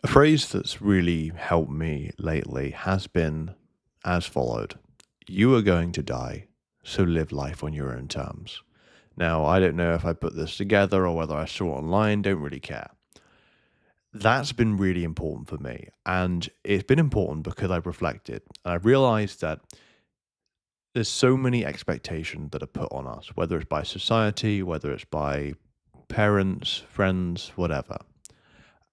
A phrase that's really helped me lately has been as followed: "You are going to die, so live life on your own terms." Now, I don't know if I put this together or whether I saw it online, don't really care. That's been really important for me. And it's been important because I've reflected and I've realized that there's so many expectations that are put on us, whether it's by society, whether it's by parents, friends, whatever.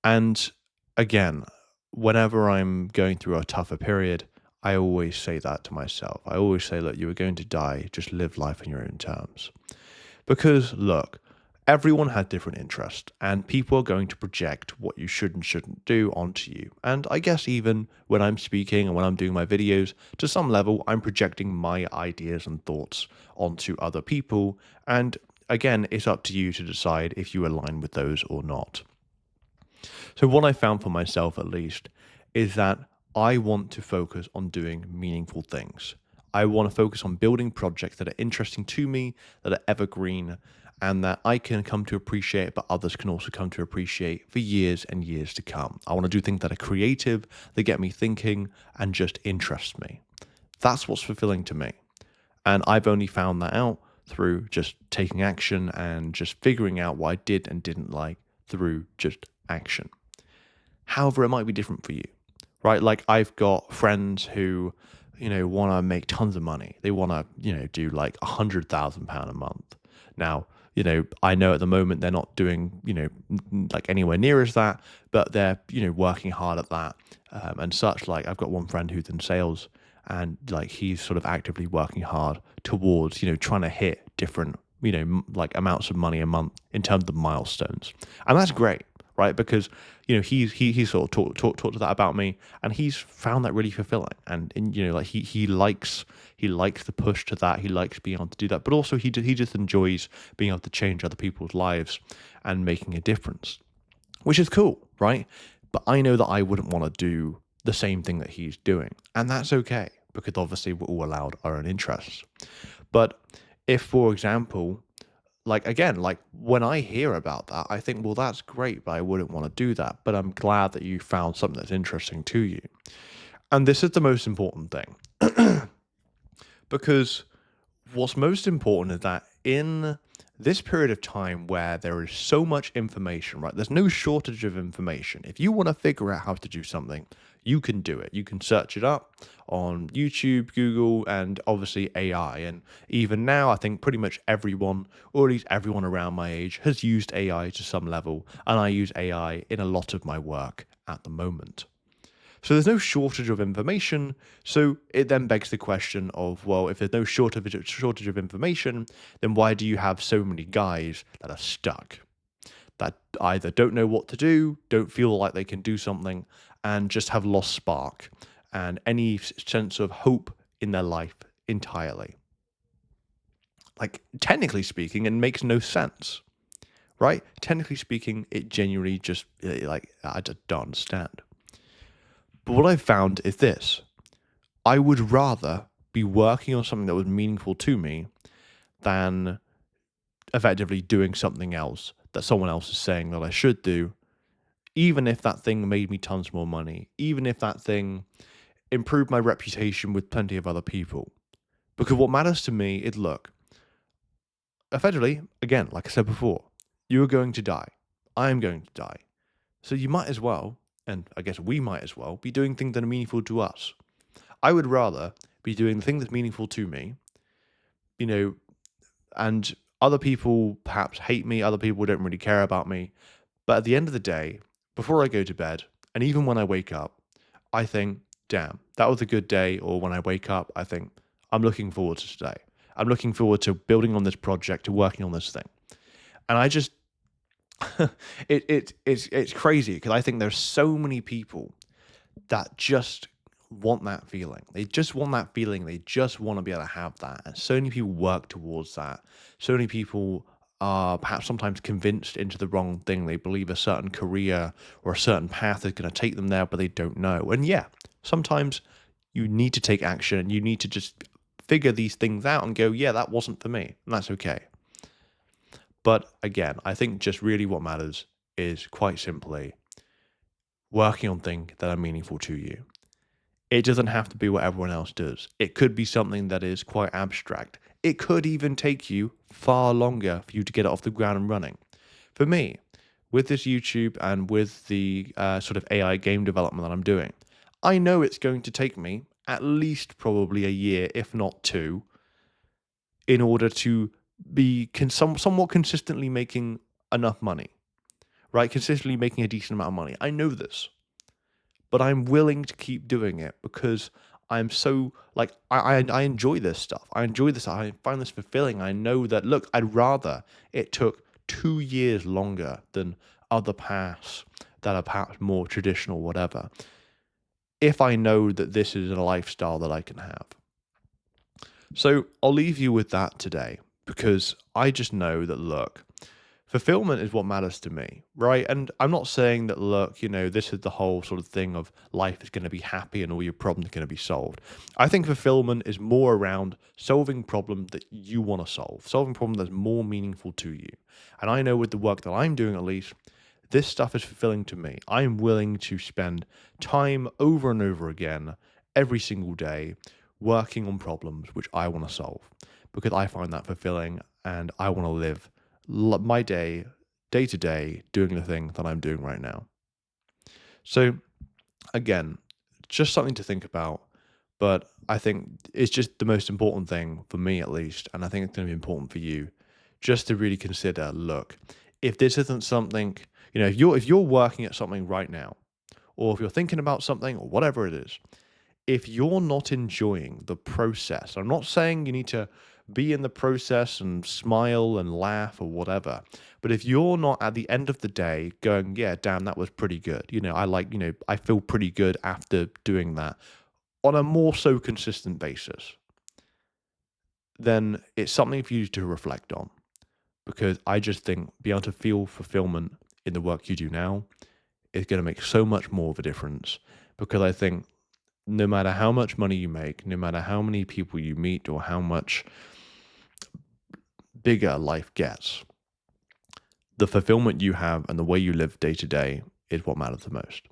And again, whenever I'm going through a tougher period, I always say that to myself. I always say, look, you are going to die, just live life on your own terms. Because, look, everyone has different interests, and people are going to project what you should and shouldn't do onto you. And I guess even when I'm speaking and when I'm doing my videos, to some level, I'm projecting my ideas and thoughts onto other people. And again, it's up to you to decide if you align with those or not. So, what I found for myself, at least, is that I want to focus on doing meaningful things. I want to focus on building projects that are interesting to me, that are evergreen, and that I can come to appreciate, but others can also come to appreciate for years and years to come. I want to do things that are creative, that get me thinking, and just interest me. That's what's fulfilling to me. And I've only found that out through just taking action and just figuring out what I did and didn't like through just action. However, it might be different for you, right? Like I've got friends who, want to make tons of money. They want to, do like £100,000 a month. Now, I know at the moment they're not doing, like anywhere near as that, but they're, working hard at that and such. Like I've got one friend who's in sales and like he's sort of actively working hard towards, trying to hit different, like amounts of money a month in terms of milestones. And that's great, right? Because he sort of talked to that about me, and he's found that really fulfilling. And like he likes the push to that. He likes being able to do that, but also he just enjoys being able to change other people's lives and making a difference, which is cool, right? But I know that I wouldn't want to do the same thing that he's doing, and that's okay because obviously we're all allowed our own interests. But if, for example, like again, like when I hear about that, I think, well, that's great, but I wouldn't want to do that. But I'm glad that you found something that's interesting to you. And this is the most important thing because what's most important is that in this period of time where there is so much information, right? There's no shortage of information. If you want to figure out how to do something, you can do it. You can search it up on YouTube, Google, and obviously AI. And even now, I think pretty much everyone, or at least everyone around my age, has used AI to some level. And I use AI in a lot of my work at the moment. So there's no shortage of information. So it then begs the question of, well, if there's no shortage of information, then why do you have so many guys that are stuck? That either don't know what to do, don't feel like they can do something, and just have lost spark and any sense of hope in their life entirely. Like, technically speaking, it makes no sense, right? Technically speaking, it genuinely just, I just don't understand. But what I've found is this: I would rather be working on something that was meaningful to me than effectively doing something else that someone else is saying that I should do, even if that thing made me tons more money, even if that thing improved my reputation with plenty of other people. Because what matters to me is, look, effectively, again, like I said before, you are going to die. I am going to die. So you might as well, and I guess we might as well, be doing things that are meaningful to us. I would rather be doing the thing that's meaningful to me, you know, and other people perhaps hate me, other people don't really care about me. But at the end of the day, before I go to bed, and even when I wake up, I think, damn, that was a good day. Or when I wake up, I think, I'm looking forward to today. I'm looking forward to building on this project, to working on this thing. And I just, it's crazy because I think there's so many people that just want that feeling. They just want that feeling. They just want to be able to have that. And so many people work towards that. So many people are perhaps sometimes convinced into the wrong thing. They believe a certain career or a certain path is going to take them there, but they don't know. And yeah, sometimes you need to take action and you need to just figure these things out and go, yeah, that wasn't for me. And that's okay. But again, I think just really what matters is quite simply, working on things that are meaningful to you. It doesn't have to be what everyone else does. It could be something that is quite abstract. It could even take you far longer for you to get it off the ground and running. For me, with this YouTube and with the sort of AI game development that I'm doing, I know it's going to take me at least probably a year, if not two, in order to be somewhat consistently making enough money, right? Consistently making a decent amount of money. I know this, but I'm willing to keep doing it because I'm so like I enjoy this stuff. I enjoy this. I find this fulfilling. I know that look, I'd rather it took 2 years longer than other paths that are perhaps more traditional, whatever. If I know that this is a lifestyle that I can have. So I'll leave you with that today because I just know that look, fulfillment is what matters to me, right? And I'm not saying that, look, this is the whole sort of thing of life is going to be happy and all your problems are going to be solved. I think fulfillment is more around solving problems that you want to solve, solving problems that's more meaningful to you. And I know with the work that I'm doing, at least, this stuff is fulfilling to me. I am willing to spend time over and over again, every single day, working on problems which I want to solve because I find that fulfilling and I want to live my day to day, doing the thing that I'm doing right now. So, again, just something to think about. But I think it's just the most important thing for me, at least. And I think it's going to be important for you just to really consider look, if this isn't something, if you're working at something right now, or if you're thinking about something or whatever it is, if you're not enjoying the process, I'm not saying you need to be in the process and smile and laugh or whatever, but if you're not at the end of the day going, yeah, damn, that was pretty good. I feel pretty good after doing that on a more so consistent basis, then it's something for you to reflect on because I just think being able to feel fulfillment in the work you do now is going to make so much more of a difference because I think no matter how much money you make, no matter how many people you meet, or how much bigger life gets, the fulfillment you have and the way you live day to day is what matters the most.